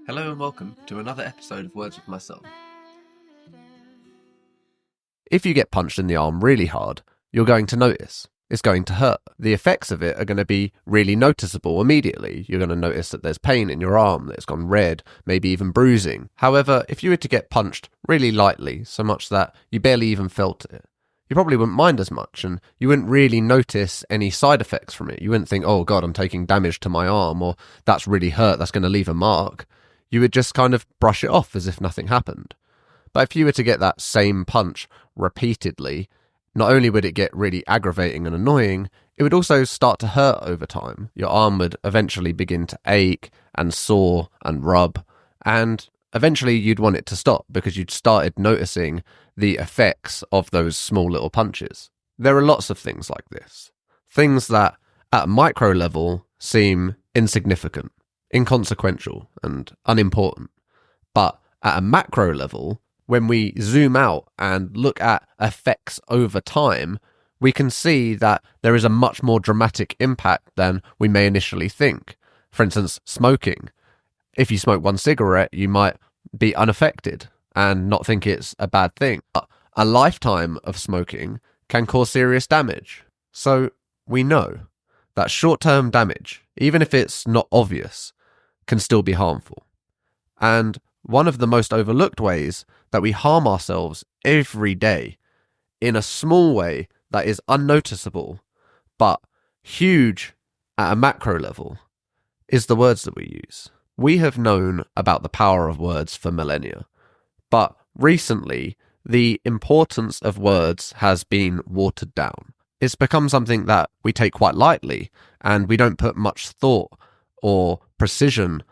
Hello and welcome to another episode of Words with Myself. If you get punched in the arm really hard, you're going to notice. It's going to hurt. The effects of it are going to be really noticeable immediately. You're going to notice that there's pain in your arm, that it's gone red, maybe even bruising. However, if you were to get punched really lightly, so much that you barely even felt it, you probably wouldn't mind as much, and you wouldn't really notice any side effects from it. You wouldn't think, oh God, I'm taking damage to my arm, or that's really hurt, that's going to leave a mark. You would just kind of brush it off as if nothing happened. But if you were to get that same punch repeatedly, not only would it get really aggravating and annoying, it would also start to hurt over time. Your arm would eventually begin to ache and sore and rub, and eventually you'd want it to stop because you'd started noticing the effects of those small little punches. There are lots of things like this. Things that, at a micro level, seem insignificant, inconsequential, and unimportant. But at a macro level, when we zoom out and look at effects over time, we can see that there is a much more dramatic impact than we may initially think. For instance, smoking. If you smoke one cigarette, you might be unaffected and not think it's a bad thing. But a lifetime of smoking can cause serious damage. So we know that short-term damage, even if it's not obvious, can still be harmful. And one of the most overlooked ways that we harm ourselves every day, in a small way that is unnoticeable, but huge at a macro level, is the words that we use. We have known about the power of words for millennia, but recently the importance of words has been watered down. It's become something that we take quite lightly, and we don't put much thought or precision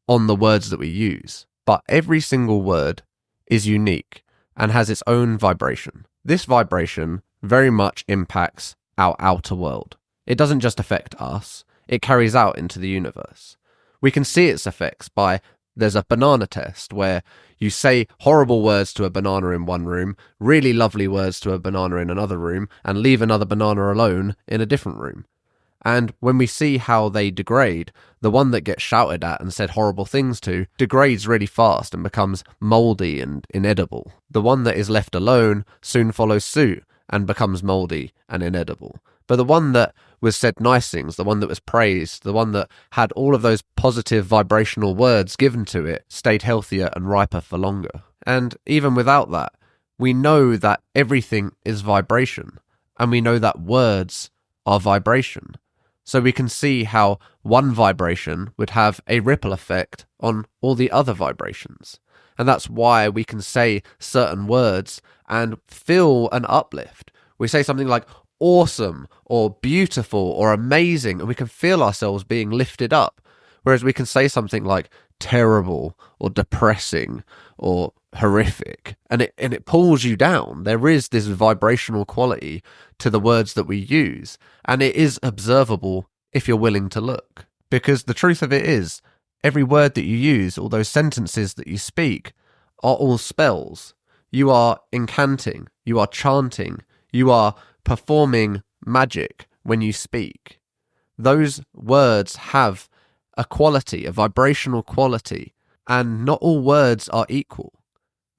on the words that we use. But every single word is unique and has its own vibration. This vibration very much impacts our outer world. It doesn't just affect us, it carries out into the universe. We can see its effects by, there's a banana test where you say horrible words to a banana in one room, really lovely words to a banana in another room, and leave another banana alone in a different room. And when we see how they degrade, the one that gets shouted at and said horrible things to degrades really fast and becomes mouldy and inedible. The one that is left alone soon follows suit and becomes mouldy and inedible. But the one that was said nice things, the one that was praised, the one that had all of those positive vibrational words given to it, stayed healthier and riper for longer. And even without that, we know that everything is vibration, and we know that words are vibration. So we can see how one vibration would have a ripple effect on all the other vibrations. And that's why we can say certain words and feel an uplift. We say something like awesome or beautiful or amazing, and we can feel ourselves being lifted up. Whereas we can say something like terrible or depressing or horrific, and it pulls you down. There is this vibrational quality to the words that we use, and it is observable if you're willing to look. Because the truth of it is, every word that you use, all those sentences that you speak, are all spells. You are incanting, you are chanting, you are performing magic when you speak. Those words have a quality, a vibrational quality, and not all words are equal.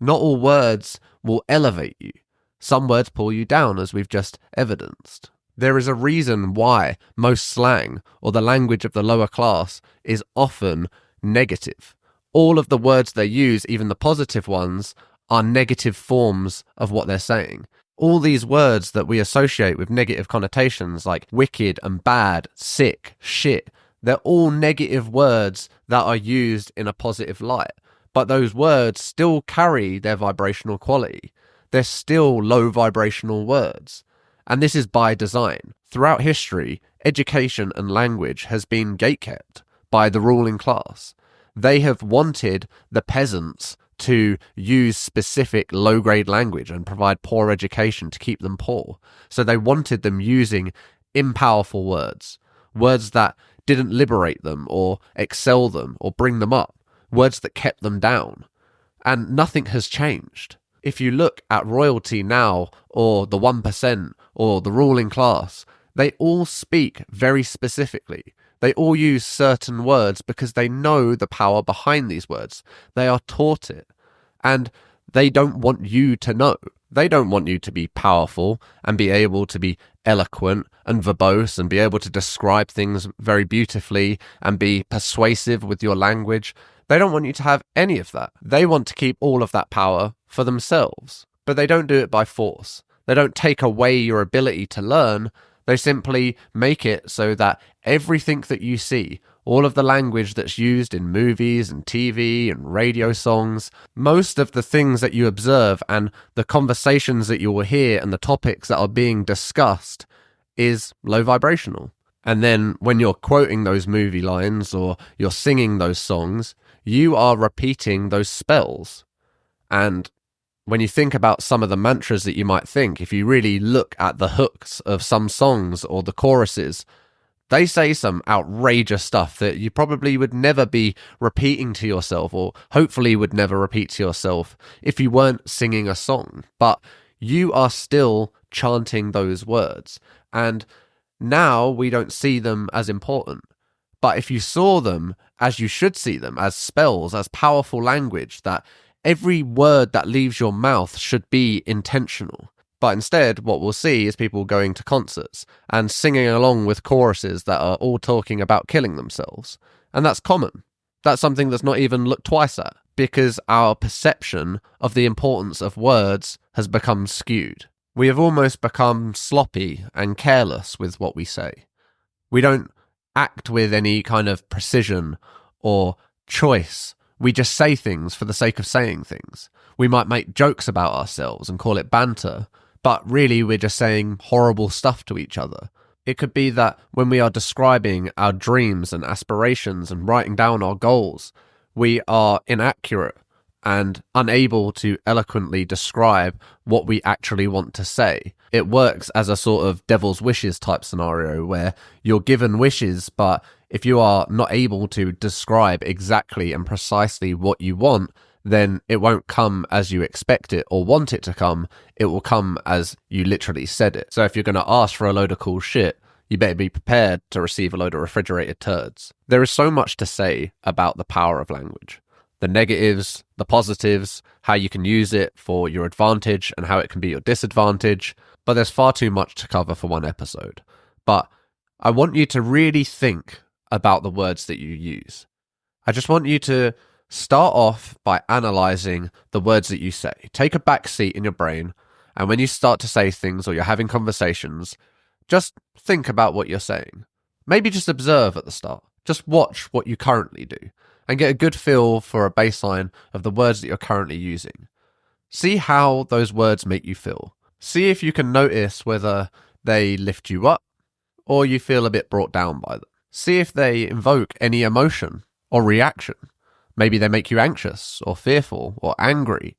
Not all words will elevate you. Some words pull you down, as we've just evidenced. There is a reason why most slang, or the language of the lower class, is often negative. All of the words they use, even the positive ones, are negative forms of what they're saying. All these words that we associate with negative connotations, like wicked and bad, sick, shit, they're all negative words that are used in a positive light. But those words still carry their vibrational quality. They're still low vibrational words. And this is by design. Throughout history, education and language has been gatekept by the ruling class. They have wanted the peasants to use specific low-grade language and provide poor education to keep them poor. So they wanted them using impowerful words, words that didn't liberate them or excel them or bring them up, words that kept them down. And nothing has changed. If you look at royalty now, or the 1%, or the ruling class, they all speak very specifically, They all use certain words because they know the power behind these words. They are taught it. And they don't want you to know. They don't want you to be powerful and be able to be eloquent and verbose and be able to describe things very beautifully and be persuasive with your language. They don't want you to have any of that. They want to keep all of that power for themselves. But they don't do it by force. They don't take away your ability to learn. They simply make it so that everything that you see, all of the language that's used in movies and TV and radio songs, most of the things that you observe and the conversations that you will hear and the topics that are being discussed is low vibrational. And then when you're quoting those movie lines or you're singing those songs, you are repeating those spells. And when you think about some of the mantras that you might think, if you really look at the hooks of some songs or the choruses, they say some outrageous stuff that you probably would never be repeating to yourself, or hopefully would never repeat to yourself if you weren't singing a song. But you are still chanting those words. And now we don't see them as important. But if you saw them as you should see them, as spells, as powerful language, that every word that leaves your mouth should be intentional. But instead, what we'll see is people going to concerts and singing along with choruses that are all talking about killing themselves. And that's common. That's something that's not even looked twice at, because our perception of the importance of words has become skewed. We have almost become sloppy and careless with what we say. We don't act with any kind of precision or choice. We just say things for the sake of saying things. We might make jokes about ourselves and call it banter, but really we're just saying horrible stuff to each other. It could be that when we are describing our dreams and aspirations and writing down our goals, we are inaccurate and unable to eloquently describe what we actually want to say. It works as a sort of devil's wishes type scenario where you're given wishes, but if you are not able to describe exactly and precisely what you want, then it won't come as you expect it or want it to come. It will come as you literally said it. So if you're going to ask for a load of cool shit, you better be prepared to receive a load of refrigerated turds. There is so much to say about the power of language. The negatives, the positives, how you can use it for your advantage and how it can be your disadvantage. But there's far too much to cover for one episode. But I want you to really think about the words that you use. I just want you to start off by analysing the words that you say. Take a back seat in your brain, and when you start to say things or you're having conversations, just think about what you're saying. Maybe just observe at the start. Just watch what you currently do and get a good feel for a baseline of the words that you're currently using. See how those words make you feel. See if you can notice whether they lift you up or you feel a bit brought down by them. See if they invoke any emotion or reaction. Maybe they make you anxious or fearful or angry.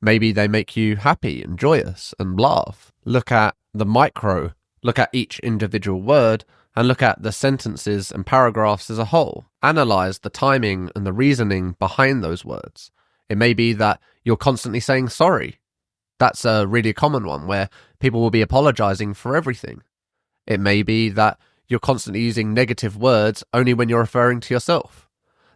Maybe they make you happy and joyous and laugh. Look at the micro, look at each individual word, and look at the sentences and paragraphs as a whole. Analyze the timing and the reasoning behind those words. It may be that you're constantly saying sorry. That's a really common one where people will be apologizing for everything. It may be that you're constantly using negative words only when you're referring to yourself.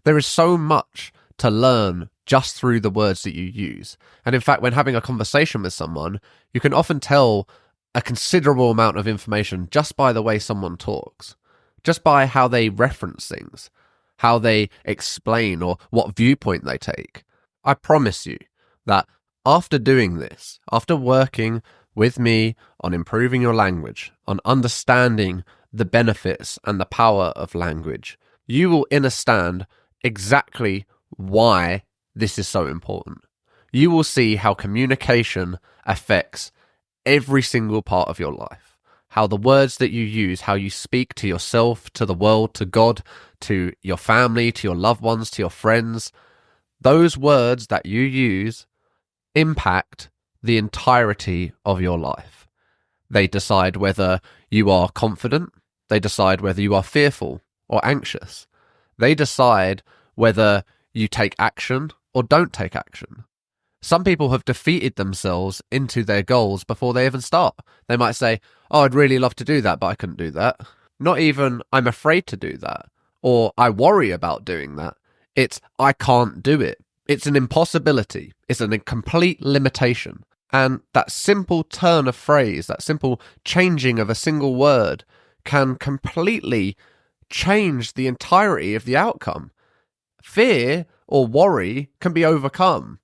There is so much to learn just through the words that you use. And in fact, when having a conversation with someone, you can often tell a considerable amount of information just by the way someone talks, just by how they reference things, how they explain or what viewpoint they take. I promise you that after doing this, after working with me on improving your language, on understanding the benefits and the power of language, you will understand exactly why this is so important. You will see how communication affects every single part of your life. How the words that you use, how you speak to yourself, to the world, to God, to your family, to your loved ones, to your friends, those words that you use impact the entirety of your life. They decide whether you are confident. They decide whether you are fearful or anxious. They decide whether you take action or don't take action. Some people have defeated themselves into their goals before they even start. They might say, oh, I'd really love to do that, but I couldn't do that. Not even I'm afraid to do that or I worry about doing that. It's I can't do it. It's an impossibility. It's a complete limitation. And that simple turn of phrase, that simple changing of a single word can completely change the entirety of the outcome. Fear or worry can be overcome.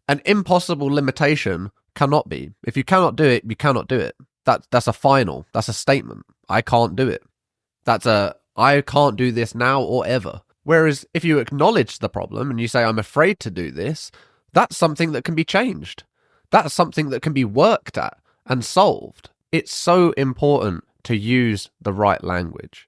An impossible limitation cannot be. If you cannot do it, you cannot do it. That's a final. That's a statement. I can't do it. That's a I can't do this now or ever. Whereas if you acknowledge the problem and you say, I'm afraid to do this, that's something that can be changed. That's something that can be worked at and solved. It's so important to use the right language.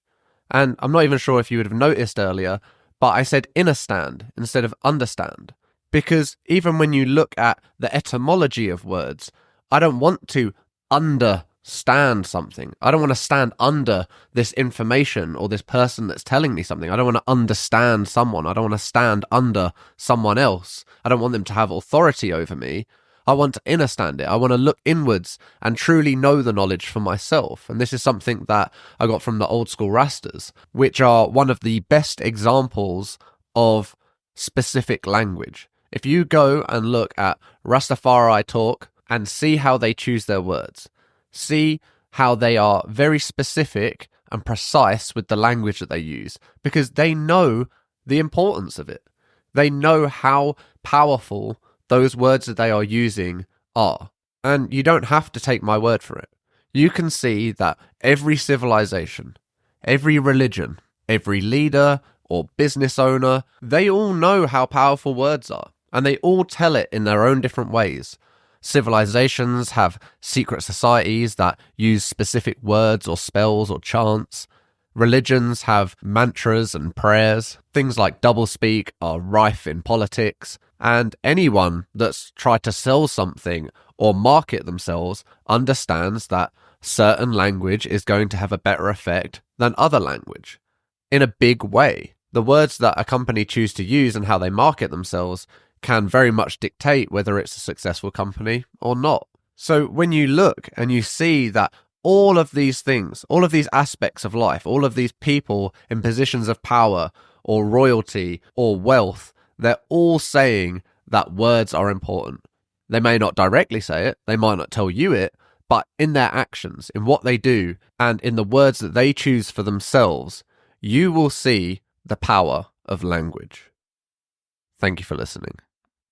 And I'm not even sure if you would have noticed earlier, but I said understand instead of understand. Because even when you look at the etymology of words, I don't want to understand something. I don't want to stand under this information or this person that's telling me something. I don't want to understand someone. I don't want to stand under someone else. I don't want them to have authority over me. I want to understand it. I want to look inwards and truly know the knowledge for myself. And this is something that I got from the old school Rastas, which are one of the best examples of specific language. If you go and look at Rastafari talk and see how they choose their words, see how they are very specific and precise with the language that they use, because they know the importance of it. They know how powerful those words that they are using are. And you don't have to take my word for it. You can see that every civilization, every religion, every leader or business owner, they all know how powerful words are. And they all tell it in their own different ways. Civilizations have secret societies that use specific words or spells or chants. Religions have mantras and prayers. Things like doublespeak are rife in politics. And anyone that's tried to sell something or market themselves understands that certain language is going to have a better effect than other language. In a big way, the words that a company choose to use and how they market themselves can very much dictate whether it's a successful company or not. So when you look and you see that all of these things, all of these aspects of life, all of these people in positions of power or royalty or wealth, they're all saying that words are important. They may not directly say it, they might not tell you it, but in their actions, in what they do, and in the words that they choose for themselves, you will see the power of language. Thank you for listening.